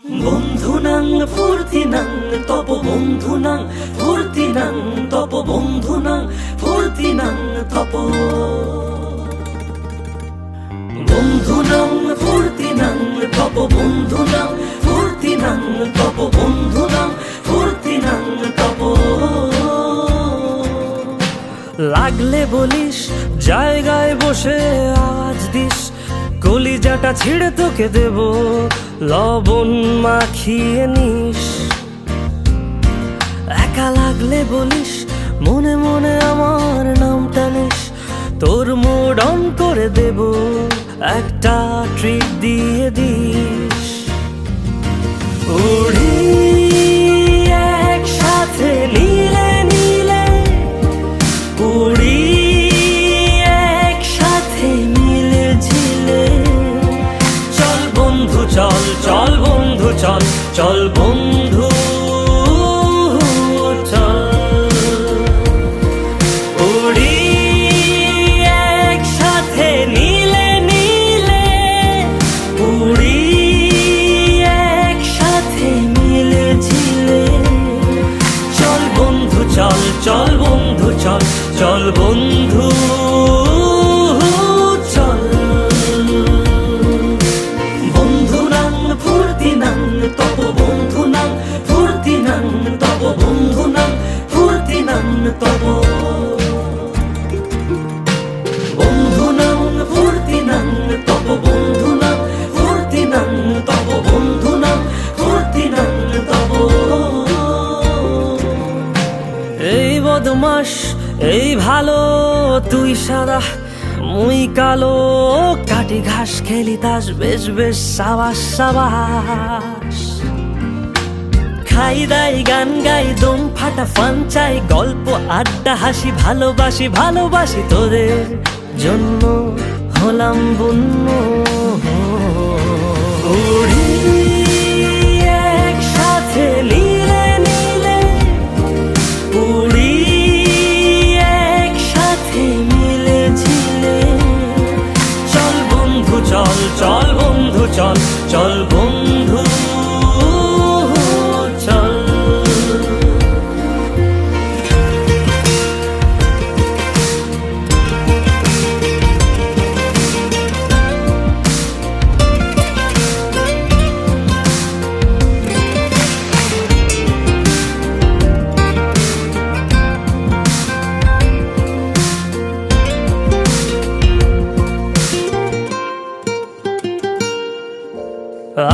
বন্ধুনাং ফুর্তিনাং তপ বন্ধুনাং ফুর্তিনাং তপ বন্ধুনাং ফুর্তিনাং তপ বন্ধুনাং ফুর্তিনাং তপ বন্ধুনাং ফুর্তিনাং তপ বন্ধুনাং ফুর্তিনাং তপ। লাগলে বলিস জায়গায় বসে আওয়াজ দিস, কলিজাটা ছিঁড়ে তোকে দেব লবণ মাখিয়ে নিস। একা লাগলে বলিস মনে মনে আমার নামটা নিস, তোর মুড অন করে দেব একটা ট্রিট দিয়ে দিস। উড়ি একসাথে নীলে নীলে, উড়ি একসাথে মিলে ঝিলে। চল বন্ধু চল, চল বন্ধু চল, চল বন্ধু চল। উড়ি একসাথে নীলে নীলে, উড়ি একসাথে মিলে ঝিলে। চল বন্ধু চল, চল বন্ধু চল, চল বন্ধু চল। বন্ধুনাং ফুর্তিনাং তপ বন্ধুনাং ফুর্তিনাং তপ বন্ধুনাং ফুর্তিনাং তপ। বন্ধুনাং ফুর্তিনাং তপ বন্ধুনাং ফুর্তিনাং তপ বন্ধুনাং ফুর্তিনাং তপ। এই বদমাস এই ভালো, তুই সাদা মুই কালো, কাটি ঘাস খেলি তাস বেশ বেশ সাবাস সাবাস। খাই দাই গান গাই দম ফাটা ফান চাই, গল্প আড্ডা হাসি ভালোবাসি ভালোবাসি, তোদের জন্য হলাম বন্য। উড়ি একসাথে নীলে নীলে, উড়ি একসাথে মিলে ঝিলে। চল বন্ধু চল, চল বন্ধু চল, চল বন্ধু চল।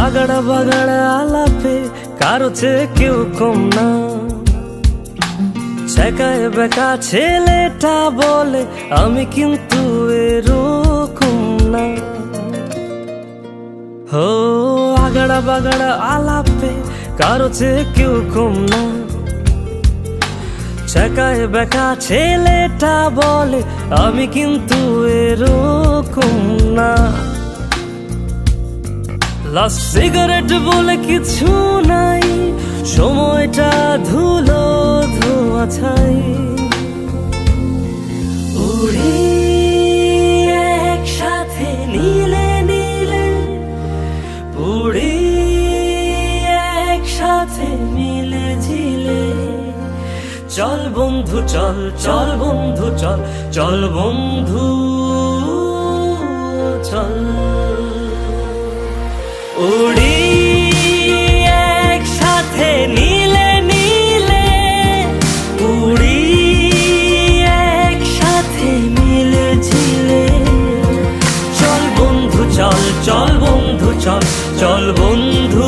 আগাড়া বাগাড়া আলাপে কারো চেয়ে কেউ কম না, ছেকায় বেকা ছেলেটা বলে আমি কিন্তু এরকম না। হো আগাড়া বাগাড়া আলাপে কারো চেয়ে কেউ কম না, ছেকায় বেকা ছেলেটা বলে আমি কিন্তু এরকম না। লাস্ট সিগারেট বলে কিছু নাই, সময়টা ধুলো ধোয়া ছাই। উড়ি একসাথে নীলে নীলে, উড়ি একসাথে মিলে ঝিলে। চল বন্ধু চল, চল বন্ধু চল, চল বন্ধু চল। উড়ি একসাথে নীলে নীলে, উড়ি একসাথে মিলে ঝিলে। চল বন্ধু চল, চল বন্ধু চল, চল বন্ধু